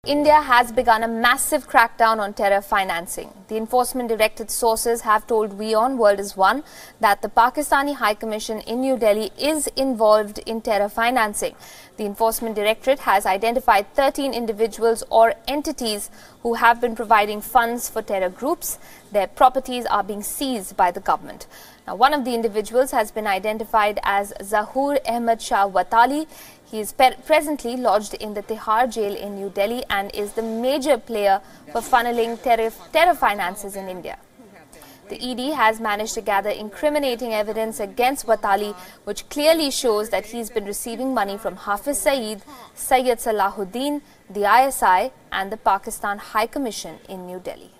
India has begun a massive crackdown on terror financing. The Enforcement Directorate sources have told WION World is One that the Pakistani High Commission in New Delhi is involved in terror financing. The Enforcement Directorate has identified 13 individuals or entities who have been providing funds for terror groups. Their properties are being seized by the government. Now, one of the individuals has been identified as Zahoor Ahmed Shah Watali. He is presently lodged in the Tihar jail in New Delhi and is the major player for funneling terror finances in India. The ED has managed to gather incriminating evidence against Watali, which clearly shows that he's been receiving money from Hafiz Saeed, Sayyid Salahuddin, the ISI and the Pakistan High Commission in New Delhi.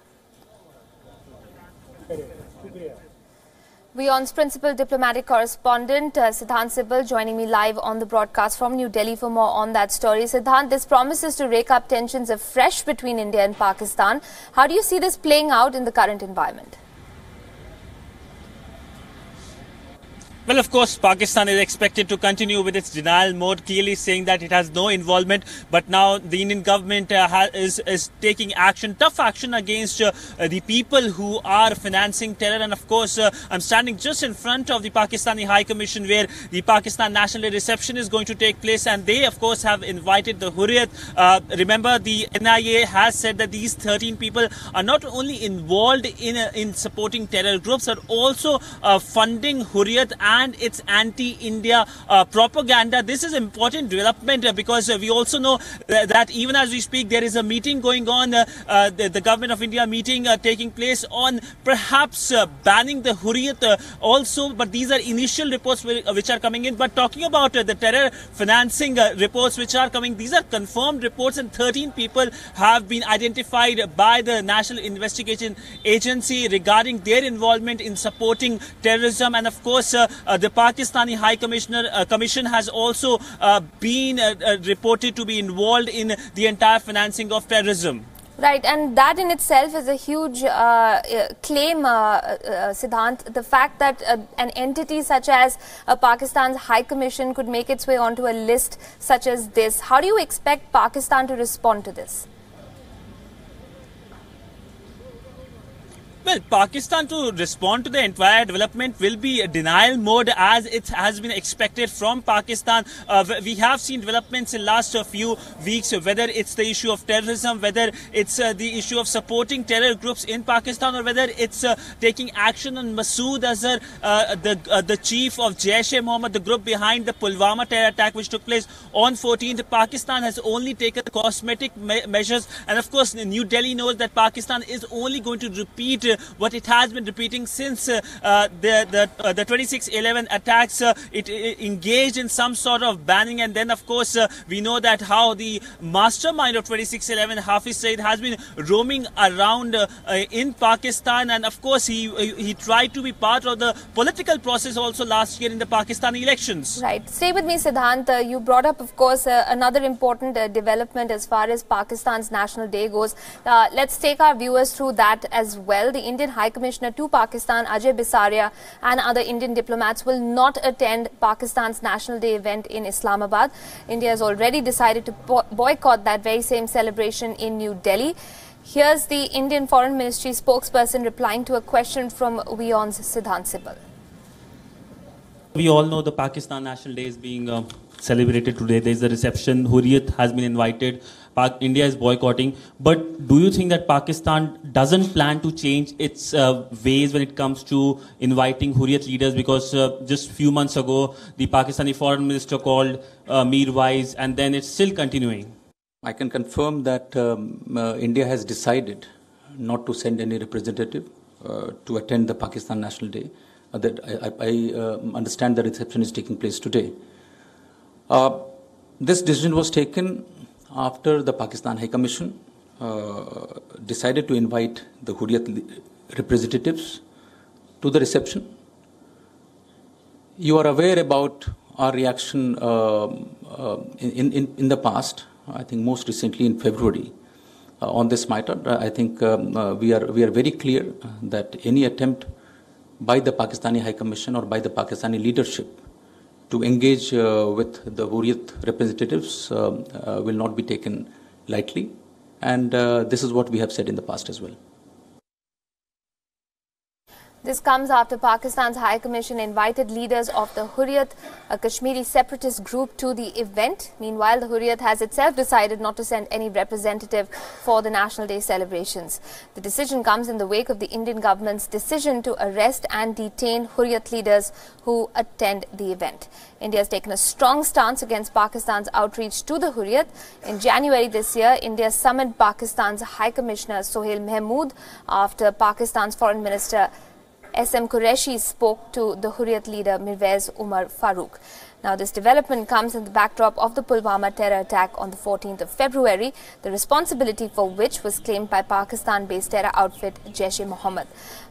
WION's principal diplomatic correspondent Siddhant Sibal joining me live on the broadcast from New Delhi for more on that story. Siddhant, this promises to rake up tensions afresh between India and Pakistan. How do you see this playing out in the current environment? Well, of course, Pakistan is expected to continue with its denial mode, clearly saying that it has no involvement. But now the Indian government is taking action, tough action against the people who are financing terror. And of course, I'm standing just in front of the Pakistani High Commission where the Pakistan National Day reception is going to take place. And they, of course, have invited the Hurriyat. Remember, the NIA has said that these 13 people are not only involved in supporting terror groups, but also funding Hurriyat and its anti-India propaganda. This is important development because we also know that even as we speak, there is a meeting going on, the Government of India meeting taking place on perhaps banning the Hurriyat also. But these are initial reports which are coming in. But talking about the terror financing reports which are coming, these are confirmed reports, and 13 people have been identified by the National Investigation Agency regarding their involvement in supporting terrorism. And of course, the Pakistani High Commission has also been reported to be involved in the entire financing of terrorism. Right, and that in itself is a huge claim, Siddhant. The fact that an entity such as Pakistan's High Commission could make its way onto a list such as this. How do you expect Pakistan to respond to this? Well, Pakistan to respond to the entire development will be a denial mode as it has been expected from Pakistan. We have seen developments in last few weeks, whether it's the issue of terrorism, whether it's the issue of supporting terror groups in Pakistan, or whether it's taking action on Masood Azhar, the chief of Jaish-e-Mohammed, the group behind the Pulwama terror attack which took place on 14th. Pakistan has only taken cosmetic measures, and of course New Delhi knows that Pakistan is only going to repeat what it has been repeating since the 26/11 attacks. It engaged in some sort of banning, and then of course we know that how the mastermind of 26/11, Hafiz Saeed, has been roaming around in Pakistan, and of course he tried to be part of the political process also last year in the Pakistani elections. Right. Stay with me, Siddhant. You brought up, of course, another important development as far as Pakistan's National Day goes. Let's take our viewers through that as well. The Indian High Commissioner to Pakistan, Ajay Bisaria, and other Indian diplomats will not attend Pakistan's National Day event in Islamabad. India has already decided to boycott that very same celebration in New Delhi. Here's the Indian Foreign Ministry spokesperson replying to a question from WION's Siddhant Sibal. We all know the Pakistan National Day is being celebrated today. There is a reception. Hurriyat has been invited. India is boycotting. But do you think that Pakistan doesn't plan to change its ways when it comes to inviting Hurriyat leaders? Because just a few months ago, the Pakistani foreign minister called Mir Wise, and then it's still continuing. I can confirm that India has decided not to send any representative to attend the Pakistan National Day. I understand the reception is taking place today. This decision was taken after the Pakistan High Commission decided to invite the Hurriyat representatives to the reception. You are aware about our reaction in the past, I think most recently in February, on this matter. I think we are very clear that any attempt by the Pakistani High Commission or by the Pakistani leadership to engage with the Hurriyat representatives will not be taken lightly. And this is what we have said in the past as well. This comes after Pakistan's High Commission invited leaders of the Hurriyat, a Kashmiri separatist group, to the event. Meanwhile, the Hurriyat has itself decided not to send any representative for the National Day celebrations. The decision comes in the wake of the Indian government's decision to arrest and detain Hurriyat leaders who attend the event. India has taken a strong stance against Pakistan's outreach to the Hurriyat. In January this year, India summoned Pakistan's High Commissioner Sohail Mahmood after Pakistan's Foreign Minister S.M. Qureshi spoke to the Hurriyat leader Mirwaiz Umar Farooq. Now, this development comes in the backdrop of the Pulwama terror attack on the 14th of February, the responsibility for which was claimed by Pakistan-based terror outfit Jaish-e-Mohammed.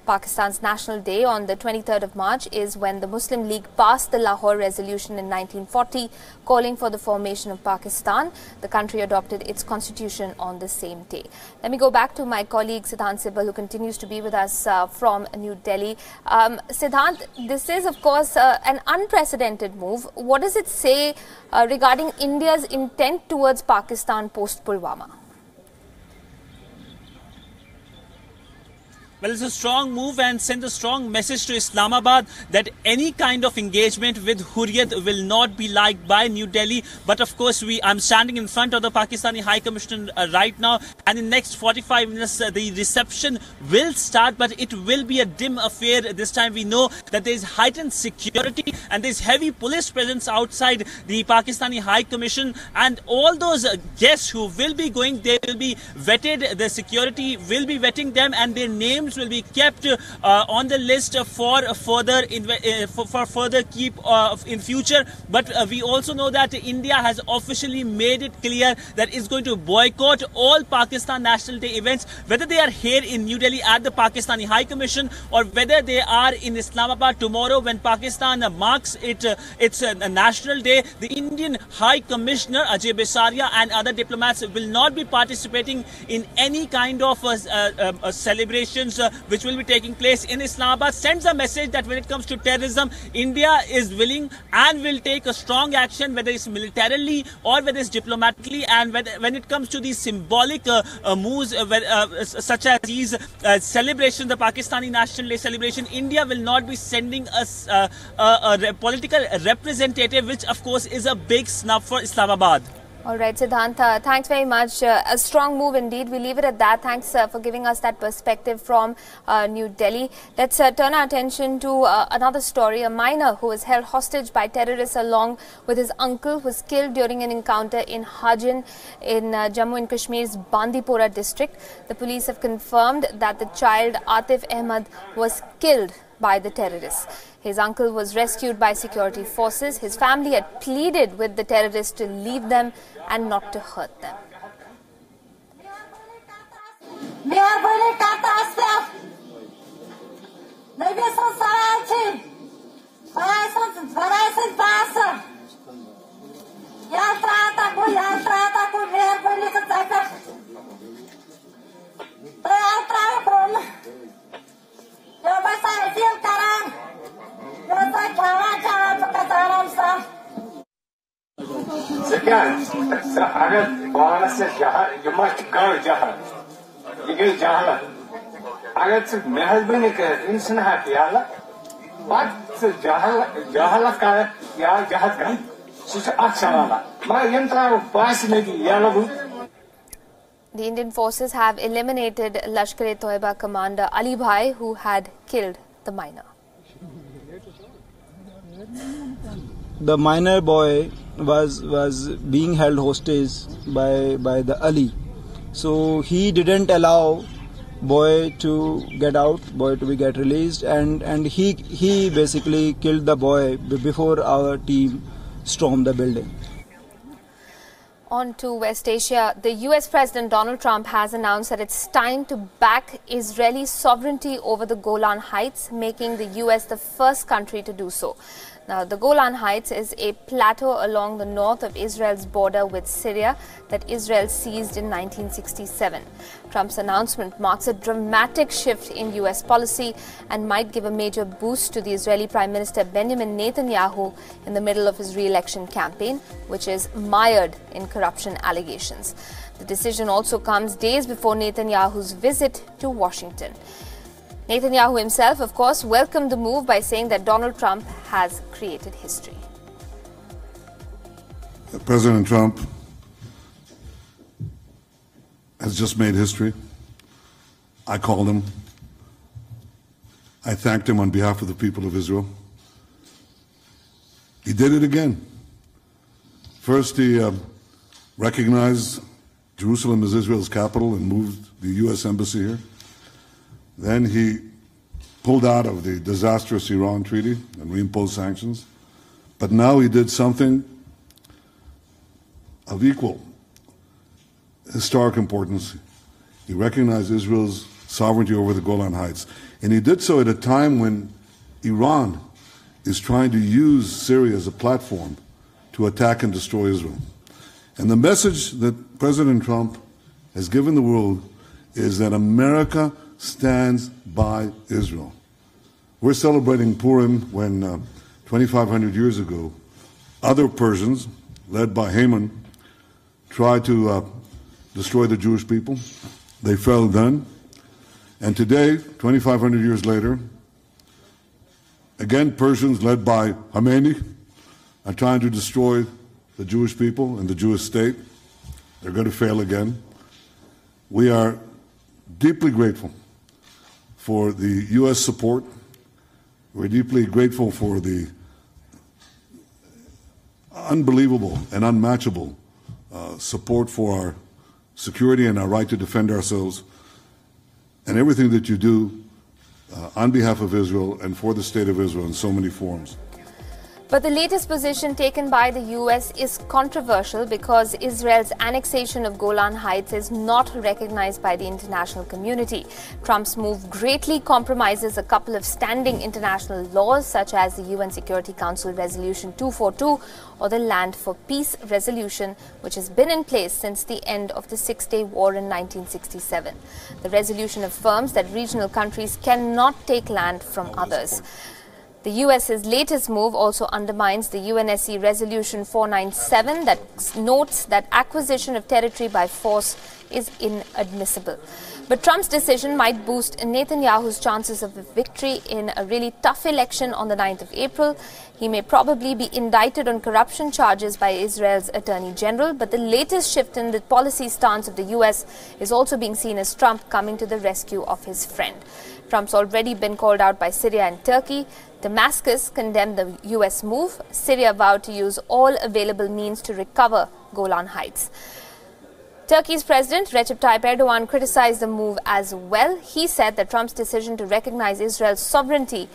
Pakistan's National Day on the 23rd of March is when the Muslim League passed the Lahore Resolution in 1940, calling for the formation of Pakistan. The country adopted its constitution on the same day. Let me go back to my colleague Siddhant Sibal, who continues to be with us from New Delhi. Siddhant, this is, of course, an unprecedented move. What does it say regarding India's intent towards Pakistan post-Pulwama? Well, it's a strong move and sends a strong message to Islamabad that any kind of engagement with Hurriyat will not be liked by New Delhi. But of course, I'm standing in front of the Pakistani High Commission right now, and in the next 45 minutes, the reception will start, but it will be a dim affair. This time we know that there is heightened security and there is heavy police presence outside the Pakistani High Commission, and all those guests who will be going, they will be vetted. The security will be vetting them, and their names will be kept on the list for further keep in future. But we also know that India has officially made it clear that it's going to boycott all Pakistan National Day events, whether they are here in New Delhi at the Pakistani High Commission or whether they are in Islamabad tomorrow when Pakistan marks its National Day. The Indian High Commissioner Ajay Bisaria and other diplomats will not be participating in any kind of celebrations which will be taking place in Islamabad. Sends a message that when it comes to terrorism, India is willing and will take a strong action, whether it's militarily or whether it's diplomatically. And when it comes to these symbolic moves such as these celebrations, the Pakistani National Day celebration, India will not be sending a political representative, which of course is a big snub for Islamabad. All right, Siddhant, thanks very much. A strong move indeed. We leave it at that. Thanks for giving us that perspective from New Delhi. Let's turn our attention to another story. A minor who was held hostage by terrorists along with his uncle was killed during an encounter in Hajin in Jammu and Kashmir's Bandipora district. The police have confirmed that the child Atif Ahmed was killed by the terrorists. His uncle was rescued by security forces. His family had pleaded with the terrorists to leave them and not to hurt them. अगर वाहन से जहाँ ये मत गाँव जहाँ ये गई जहाँ अगर सिर्फ मेहरबानी के इंसान है याला बात से जहाँ का या जहाँ का सुच अच्छा वाला मैं यंत्रा पास में भी याला भी. The Indian forces have eliminated Lashkar-e-Toiba commander Ali Bhai, who had killed the minor. The minor boy was being held hostage by the Ali, so he didn't allow boy to get out, boy to be get released, and he basically killed the boy before our team stormed the building. On to West Asia, the US President Donald Trump has announced that it's time to back Israeli sovereignty over the Golan Heights, making the US the first country to do so. Now, the Golan Heights is a plateau along the north of Israel's border with Syria that Israel seized in 1967. Trump's announcement marks a dramatic shift in US policy and might give a major boost to the Israeli Prime Minister Benjamin Netanyahu in the middle of his re-election campaign, which is mired in corruption allegations. The decision also comes days before Netanyahu's visit to Washington. Netanyahu himself, of course, welcomed the move by saying that Donald Trump has created history. President Trump has just made history. I called him. I thanked him on behalf of the people of Israel. He did it again. First, he recognized Jerusalem as Israel's capital and moved the U.S. embassy here. Then he pulled out of the disastrous Iran treaty and reimposed sanctions. But now he did something of equal historic importance. He recognized Israel's sovereignty over the Golan Heights. And he did so at a time when Iran is trying to use Syria as a platform to attack and destroy Israel. And the message that President Trump has given the world is that America stands by Israel. We're celebrating Purim when 2,500 years ago, other Persians, led by Haman, tried to destroy the Jewish people. They fell then. And today, 2,500 years later, again, Persians led by Khomeini are trying to destroy the Jewish people and the Jewish state. They're going to fail again. We are deeply grateful for the U.S. support. We're deeply grateful for the unbelievable and unmatchable support for our security and our right to defend ourselves, and everything that you do on behalf of Israel and for the state of Israel in so many forms. But the latest position taken by the U.S. is controversial because Israel's annexation of Golan Heights is not recognized by the international community. Trump's move greatly compromises a couple of standing international laws, such as the UN Security Council Resolution 242 or the Land for Peace Resolution, which has been in place since the end of the Six-Day War in 1967. The resolution affirms that regional countries cannot take land from others. The U.S.'s latest move also undermines the UNSC Resolution 497 that notes that acquisition of territory by force is inadmissible. But Trump's decision might boost Netanyahu's chances of a victory in a really tough election on the 9th of April. He may probably be indicted on corruption charges by Israel's Attorney General, but the latest shift in the policy stance of the U.S. is also being seen as Trump coming to the rescue of his friend. Trump's already been called out by Syria and Turkey. Damascus condemned the U.S. move. Syria vowed to use all available means to recover Golan Heights. Turkey's President Recep Tayyip Erdogan criticized the move as well. He said that Trump's decision to recognize Israel's sovereignty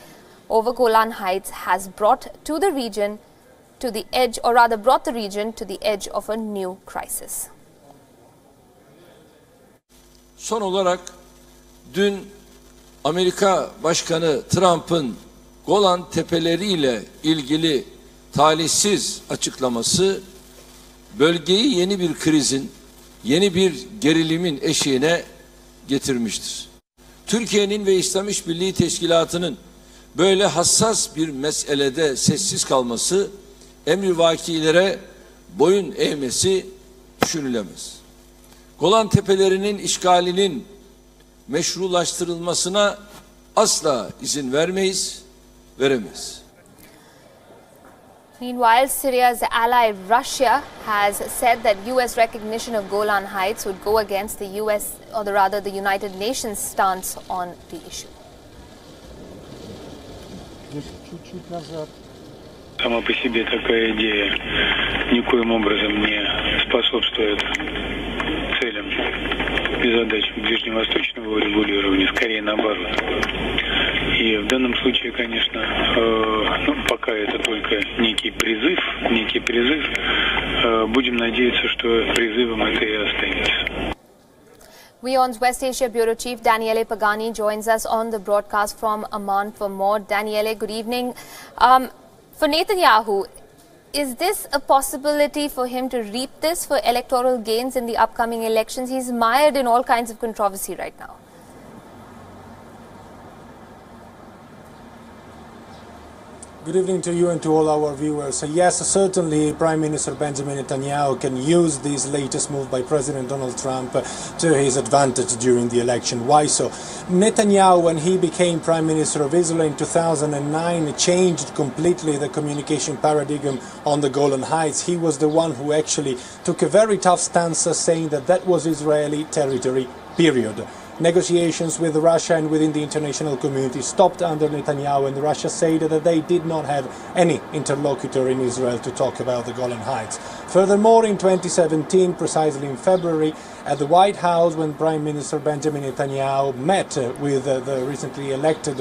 over Golan Heights has brought the region to the edge of a new crisis. Son olarak dün Amerika Başkanı Trump'ın Golan Tepeleri ile ilgili talihsiz açıklaması bölgeyi yeni bir krizin, yeni bir gerilimin eşiğine getirmiştir. Türkiye'nin ve İslam İşbirliği Teşkilatı'nın böyle hassas bir meselede sessiz kalması, emrivakilere boyun eğmesi düşünülemez. Golan Tepelerinin işgalinin meşrulaştırılmasına asla izin veremeyiz. Meanwhile, Syria's ally Russia has said that U.S. recognition of Golan Heights would go against the U.S. or rather the United Nations stance on the issue. Сама по себе такая идея никоим образом не способствует целям и задачам ближневосточного урегулирования, скорее наоборот. И в данном случае, конечно, пока это только некий призыв, будем надеяться, что призывом это и останется. WION's West Asia Bureau Chief Daniele Pagani joins us on the broadcast from Amman for more. Daniele, good evening. For Netanyahu, is this a possibility for him to reap this for electoral gains in the upcoming elections? He's mired in all kinds of controversy right now. Good evening to you and to all our viewers. Yes, certainly Prime Minister Benjamin Netanyahu can use this latest move by President Donald Trump to his advantage during the election. Why so? Netanyahu, when he became Prime Minister of Israel in 2009, changed completely the communication paradigm on the Golan Heights. He was the one who actually took a very tough stance, saying that that was Israeli territory, period. Negotiations with Russia and within the international community stopped under Netanyahu, and Russia said that they did not have any interlocutor in Israel to talk about the Golan Heights. Furthermore, in 2017, precisely in February, at the White House, when Prime Minister Benjamin Netanyahu met with the recently elected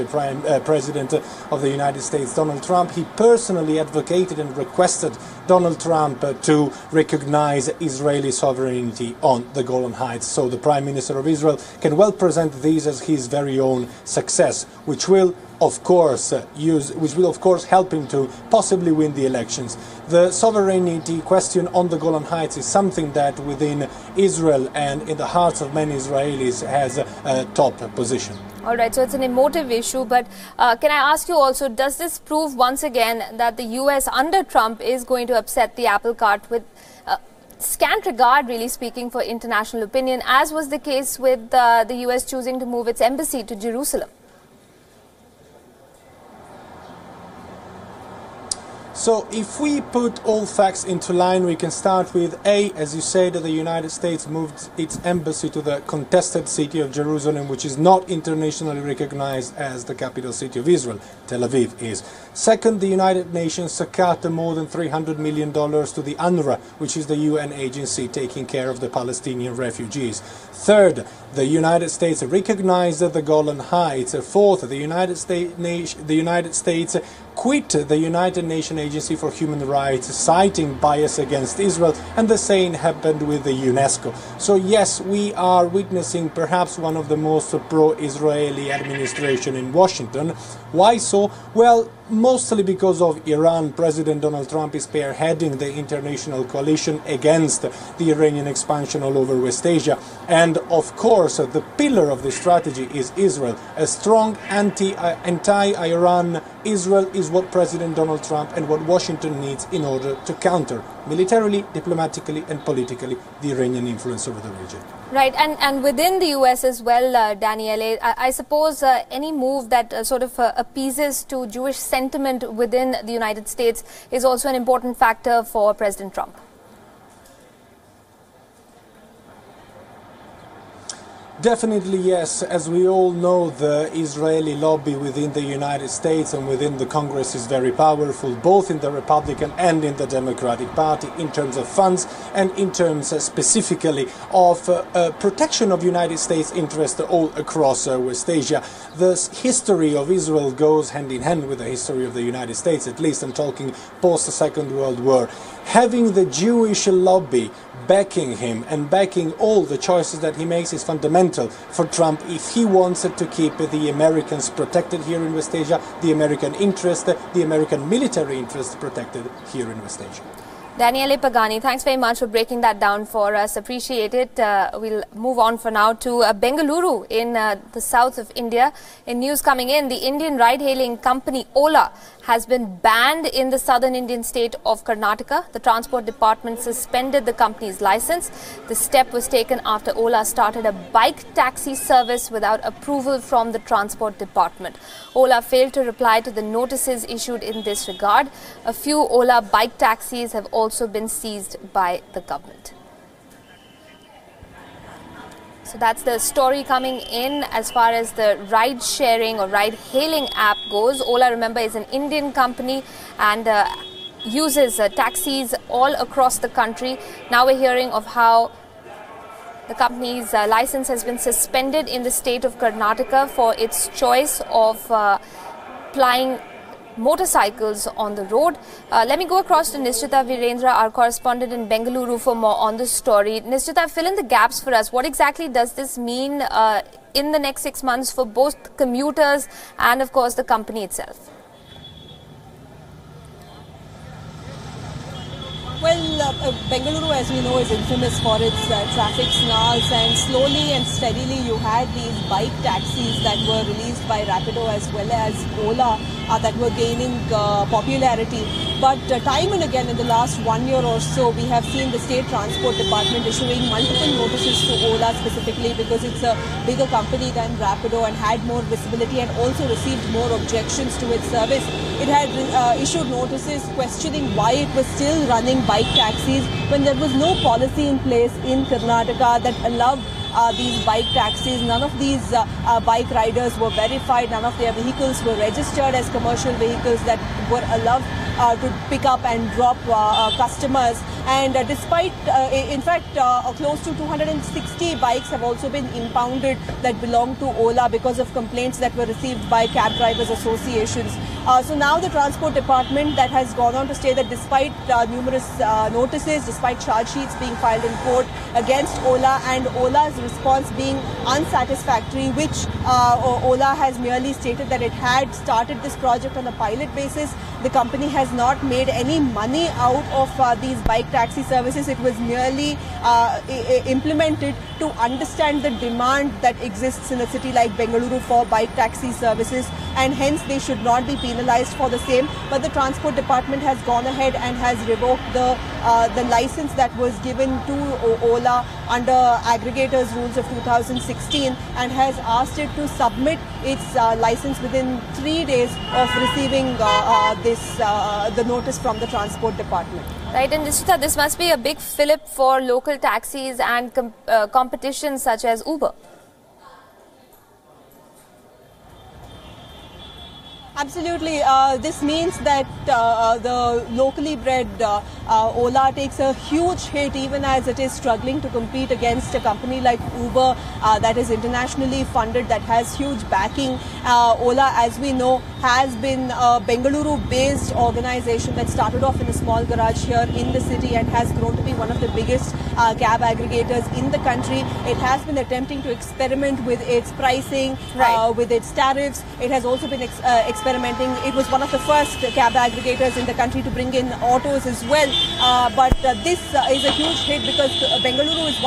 President of the United States, Donald Trump, he personally advocated and requested Donald Trump to recognize Israeli sovereignty on the Golan Heights. So the Prime Minister of Israel can well present these as his very own success, which will of course help him to possibly win the elections. The sovereignty question on the Golan Heights is something that within Israel and in the hearts of many Israelis has a top position. All right, so it's an emotive issue, but can I ask you also, does this prove once again that the US under Trump is going to upset the apple cart with scant regard, really speaking, for international opinion, as was the case with the US choosing to move its embassy to Jerusalem? So if we put all facts into line, we can start with A, as you said, the United States moved its embassy to the contested city of Jerusalem, which is not internationally recognized as the capital city of Israel. Tel Aviv is. Second, the United Nations cut more than $300 million to the UNRWA, which is the UN agency taking care of the Palestinian refugees. Third, the United States recognized the Golan Heights. Fourth, the United States quit the United Nations Agency for Human Rights, citing bias against Israel, and the same happened with the UNESCO. So yes, we are witnessing perhaps one of the most pro-Israeli administration in Washington. Why so? Well, mostly because of Iran. President Donald Trump is spearheading the international coalition against the Iranian expansion all over West Asia. And of course, the pillar of this strategy is Israel. A strong anti-Iran Israel is what President Donald Trump and what Washington needs in order to counter militarily, diplomatically and politically the Iranian influence over the region. Right, and within the US as well, Daniele, I suppose any move that sort of appeases to Jewish sentiment within the United States is also an important factor for President Trump. Definitely yes. As we all know, the Israeli lobby within the United States and within the Congress is very powerful, both in the Republican and in the Democratic Party, in terms of funds and in terms specifically of protection of United States interests all across West Asia. The history of Israel goes hand in hand with the history of the United States, at least I'm talking post-Second World War. Having the Jewish lobby backing him and backing all the choices that he makes is fundamental for Trump if he wants to keep the Americans protected here in West Asia, the American interest, the American military interest protected here in West Asia. Daniele Pagani, thanks very much for breaking that down for us. Appreciate it. We'll move on for now to Bengaluru in the south of India. In news coming in, the Indian ride-hailing company Ola has been banned in the southern Indian state of Karnataka. The Transport Department suspended the company's license. The step was taken after Ola started a bike taxi service without approval from the Transport Department. Ola failed to reply to the notices issued in this regard. A few Ola bike taxis have also been seized by the government. So that's the story coming in as far as the ride-sharing or ride-hailing app goes. Ola, remember, is an Indian company and uses taxis all across the country. Now we're hearing of how the company's license has been suspended in the state of Karnataka for its choice of plying motorcycles on the road. Let me go across to Nishrita Virendra, our correspondent in Bengaluru, for more on this story. Nishrita, fill in the gaps for us. What exactly does this mean in the next 6 months for both commuters and, of course, the company itself? Well, Bengaluru, as we know, is infamous for its traffic snarls, and slowly and steadily you had these bike taxis that were released by Rapido as well as Ola that were gaining popularity. But time and again in the last 1 year or so, we have seen the State Transport Department issuing multiple notices to Ola specifically because it's a bigger company than Rapido and had more visibility and also received more objections to its service. It had issued notices questioning why it was still running bike taxis when there was no policy in place in Karnataka that allowed these bike taxis. None of these bike riders were verified. None of their vehicles were registered as commercial vehicles that were allowed to pick up and drop customers. And despite, in fact, close to 260 bikes have also been impounded that belong to Ola because of complaints that were received by cab drivers associations. So now the Transport Department that has gone on to say that despite numerous notices, despite charge sheets being filed in court against Ola and Ola's response being unsatisfactory, which Ola has merely stated that it had started this project on a pilot basis. The company has not made any money out of these bike taxi services. It was merely implemented to understand the demand that exists in a city like Bengaluru for bike taxi services, and hence they should not be penalized for the same. But the Transport Department has gone ahead and has revoked the license that was given to Ola under aggregators rules of 2016 and has asked it to submit its license within 3 days of receiving the notice from the Transport Department. Right, and Nishita, this must be a big fillip for local taxis and competitions such as Uber. Absolutely. This means that the locally bred Ola takes a huge hit, even as it is struggling to compete against a company like Uber that is internationally funded, that has huge backing. Ola, as we know, has been a Bengaluru-based organization that started off in a small garage here in the city and has grown to be one of the biggest cab aggregators in the country. It has been attempting to experiment with its pricing, with its tariffs. It has also been experimenting. It was one of the first cab aggregators in the country to bring in autos as well. But this is a huge hit because Bengaluru is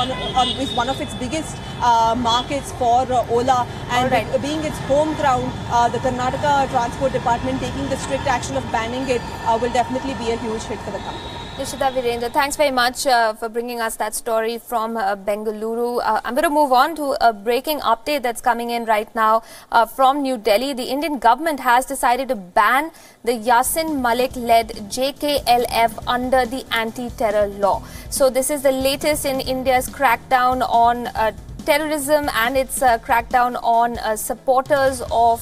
one of its biggest markets for Ola, and being its home ground, the Karnataka Transport Department taking the strict action of banning it will definitely be a huge hit for the company. Nishita Virendra, thanks very much for bringing us that story from Bengaluru. I'm going to move on to a breaking update that's coming in right now from New Delhi. The Indian government has decided to ban the Yasin Malik-led JKLF under the anti-terror law. So this is the latest in India's crackdown on terrorism and its crackdown on supporters of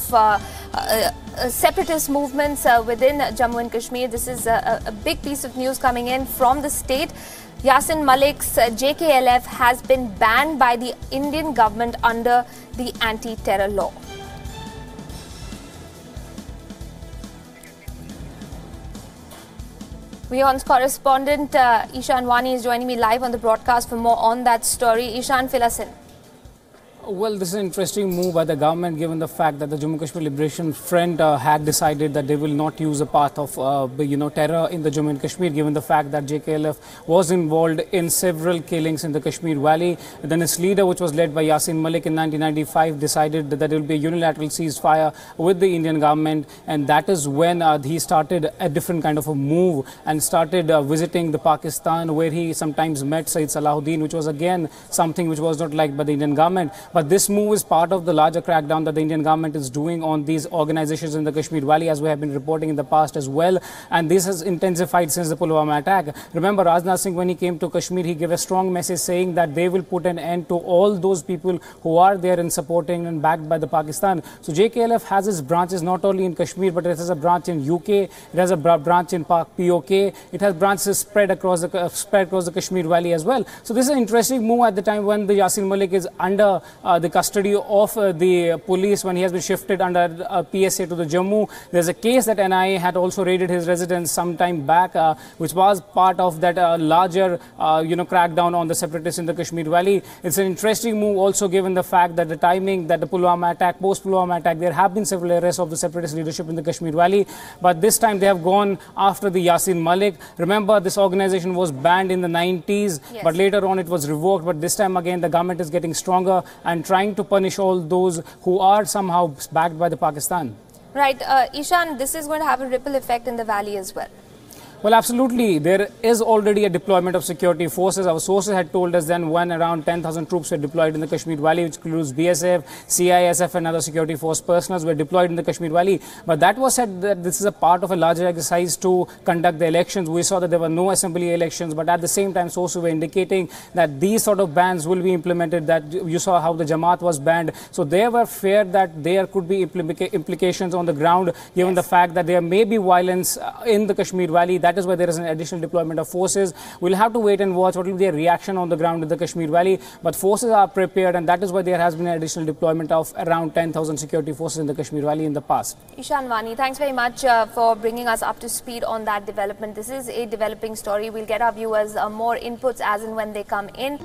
separatist movements within Jammu and Kashmir. This is a big piece of news coming in from the state. Yasin Malik's JKLF has been banned by the Indian government under the anti-terror law. WION's correspondent Ishan Wani is joining me live on the broadcast for more on that story. Ishan, fill us in. Well, this is an interesting move by the government, given the fact that the Jammu Kashmir Liberation Front had decided that they will not use a path of, terror in the Jammu and Kashmir, given the fact that JKLF was involved in several killings in the Kashmir Valley. Then its leader, which was led by Yasin Malik in 1995, decided that there will be a unilateral ceasefire with the Indian government, and that is when he started a different kind of a move and started visiting the Pakistan, where he sometimes met Sayyid Salahuddin, which was again something which was not liked by the Indian government. But this move is part of the larger crackdown that the Indian government is doing on these organizations in the Kashmir Valley, as we have been reporting in the past as well. And this has intensified since the Pulwama attack. Remember, Rajnath Singh, when he came to Kashmir, he gave a strong message saying that they will put an end to all those people who are there and supporting and backed by the Pakistan. So JKLF has its branches not only in Kashmir, but it has a branch in UK, it has a branch in POK, it has branches spread across the Kashmir Valley as well. So this is an interesting move at the time when the Yasin Malik is under the custody of the police when he has been shifted under PSA to the Jammu. There's a case that NIA had also raided his residence some time back, which was part of that larger, crackdown on the separatists in the Kashmir Valley. It's an interesting move also given the fact that the timing that the Pulwama attack, post-Pulwama attack, there have been several arrests of the separatist leadership in the Kashmir Valley. But this time they have gone after the Yasin Malik. Remember, this organization was banned in the 90s, but later on it was revoked. But this time again, the government is getting stronger and trying to punish all those who are somehow backed by the Pakistan. Right. Ishan, this is going to have a ripple effect in the valley as well. Well, absolutely. There is already a deployment of security forces. Our sources had told us then when around 10,000 troops were deployed in the Kashmir Valley, which includes BSF, CISF and other security force personnel were deployed in the Kashmir Valley. But that was said that this is a part of a larger exercise to conduct the elections. We saw that there were no assembly elections, but at the same time, sources were indicating that these sort of bans will be implemented, that you saw how the Jamaat was banned. So there were fear that there could be implications on the ground, given the fact that there may be violence in the Kashmir Valley. That is why there is an additional deployment of forces. We'll have to wait and watch what will be their reaction on the ground in the Kashmir Valley. But forces are prepared, and that is why there has been an additional deployment of around 10,000 security forces in the Kashmir Valley in the past. Ishan Vani, thanks very much for bringing us up to speed on that development. This is a developing story. We'll get our viewers more inputs as and when they come in.